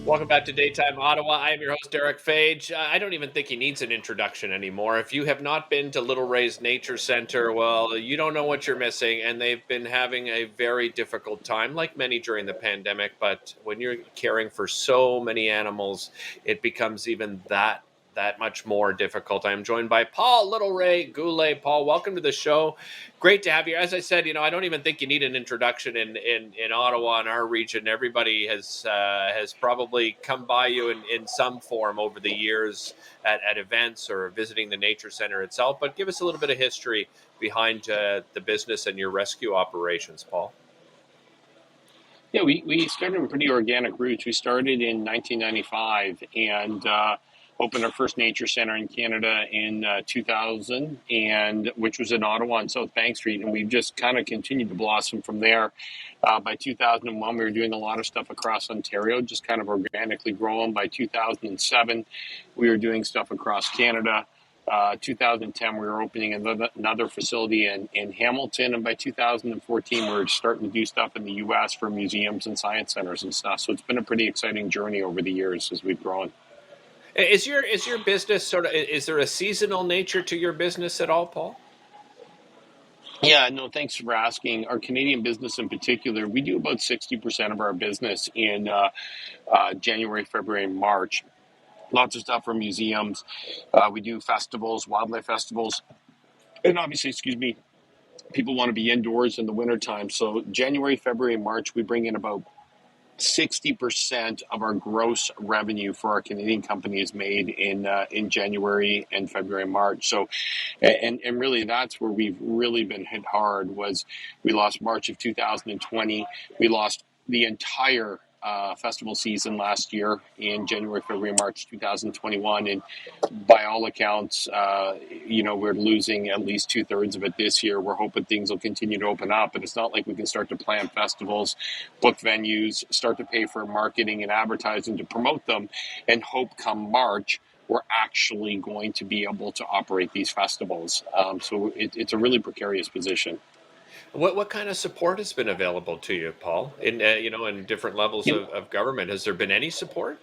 Welcome back to Daytime Ottawa. I am your host, Derek Fage. I don't even think he needs an introduction anymore. If you have not been to Little Ray's Nature Center, well, you don't know what you're missing. And they've been having a very difficult time, like many during the pandemic. But when you're caring for so many animals, it becomes even that much more difficult. I'm joined by Paul Little Ray Goulet. Paul, welcome to the show. Great to have you. As I said, I don't even think you need an introduction in Ottawa, in our region. Everybody has probably come by you in some form over the years at events or visiting the nature center itself. But give us a little bit of history behind the business and your rescue operations, Paul. Yeah, we started in pretty organic roots. We started in 1995 and opened our first nature center in Canada in 2000, and which was in Ottawa on South Bank Street, and we've just kind of continued to blossom from there. By 2001, we were doing a lot of stuff across Ontario, just kind of organically growing. By 2007, we were doing stuff across Canada. 2010, we were opening another facility in Hamilton, and by 2014, we were starting to do stuff in the U.S. for museums and science centers and stuff. So it's been a pretty exciting journey over the years as we've grown. Is your business is there a seasonal nature to your business at all, Paul? Yeah, no, thanks for asking. Our Canadian business in particular, we do about 60% of our business in January, February, and March. Lots of stuff for museums. We do festivals, wildlife festivals, and obviously, excuse me, people want to be indoors in the wintertime. So January, February, and March, we bring in about 60% of our gross revenue for our Canadian company is made in January and February and March. So, and really that's where we've really been hit hard. Was we lost March of 2020. We lost the entire festival season last year in January, February, March 2021, and by all accounts, we're losing at least 2/3 of it this year. We're hoping things will continue to open up, but it's not like we can start to plan festivals, book venues, start to pay for marketing and advertising to promote them, and hope come March we're actually going to be able to operate these festivals. So it's a really precarious position. What kind of support has been available to you, Paul? In different levels You of government, has there been any support?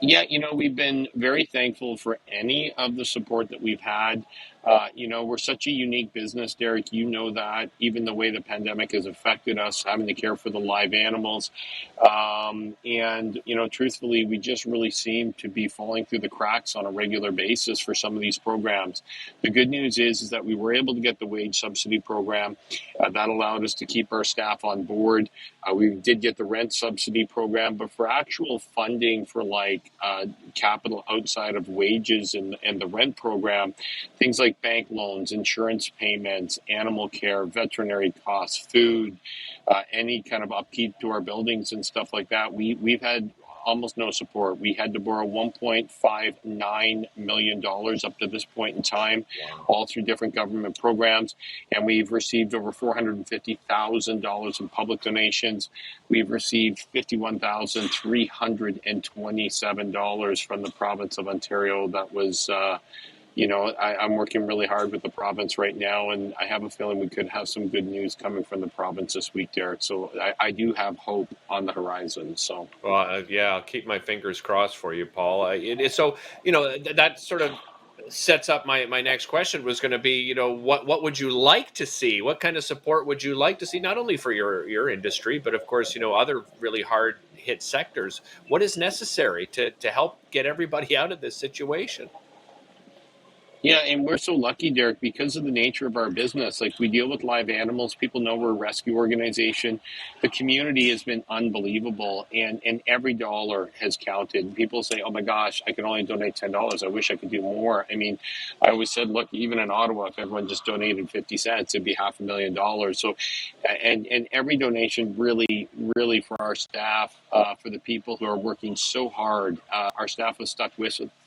Yeah, we've been very thankful for any of the support that we've had. We're such a unique business, Derek. You know that, even the way the pandemic has affected us, having to care for the live animals. Truthfully, we just really seem to be falling through the cracks on a regular basis for some of these programs. The good news is that we were able to get the wage subsidy program. That allowed us to keep our staff on board. We did get the rent subsidy program, but for actual funding for capital outside of wages and the rent program, things like bank loans, insurance payments, animal care, veterinary costs, food, any kind of upkeep to our buildings and stuff like that, we've had almost no support. We had to borrow $1.59 million up to this point in time, all through different government programs. And we've received over $450,000 in public donations. We've received $51,327 from the province of Ontario. That was, I'm working really hard with the province right now, and I have a feeling we could have some good news coming from the province this week, Derek. So I do have hope on the horizon. So, Well, yeah, I'll keep my fingers crossed for you, Paul. It is so. That sort of sets up my next question was going to be, what would you like to see? What kind of support would you like to see, not only for your industry, but of course, other really hard hit sectors? What is necessary to help get everybody out of this situation? yeah, and we're so lucky, Derek, because of the nature of our business. Like, we deal with live animals. People know we're a rescue organization. The community has been unbelievable, and every dollar has counted. People say, "Oh my gosh, I can only donate $10. I wish I could do more." I mean, I always said, look, even in Ottawa, if everyone just donated 50 cents, it'd be $500,000. So, and every donation really, really for our staff, for the people who are working so hard. Our staff was stuck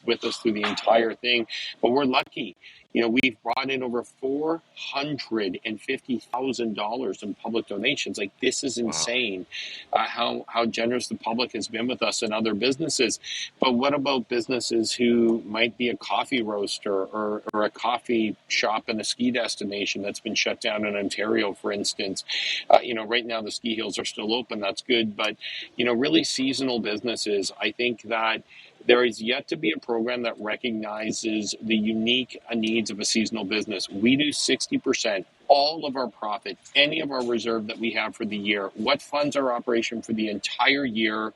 with us through the entire thing. But we're lucky. We've brought in over $450,000 in public donations. Like, this is Wow. insane, how generous the public has been with us and other businesses. But what about businesses who might be a coffee roaster or a coffee shop in a ski destination that's been shut down in Ontario, for instance? Right now the ski hills are still open. That's good. But, really seasonal businesses, I think that there is yet to be a program that recognizes the unique needs of a seasonal business. We do 60%, all of our profit, any of our reserve that we have for the year, what funds our operation for the entire year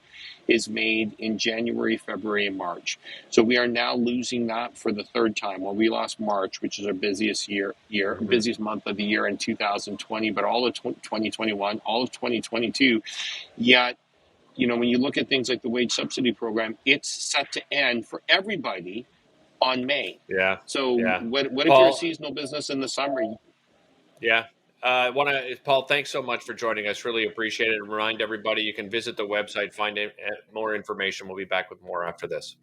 is made in January, February, and March. So we are now losing that for the third time. Well, we lost March, which is our busiest Hmm. busiest month of the year in 2020, but all of 2021, all of 2022. Yet, when you look at things like the wage subsidy program, it's set to end for everybody on May. Yeah. So Yeah. what if you're a Paul, seasonal business in the summer? yeah. Paul, thanks so much for joining us. Really appreciate it. Remind everybody you can visit the website, find more information. We'll be back with more after this.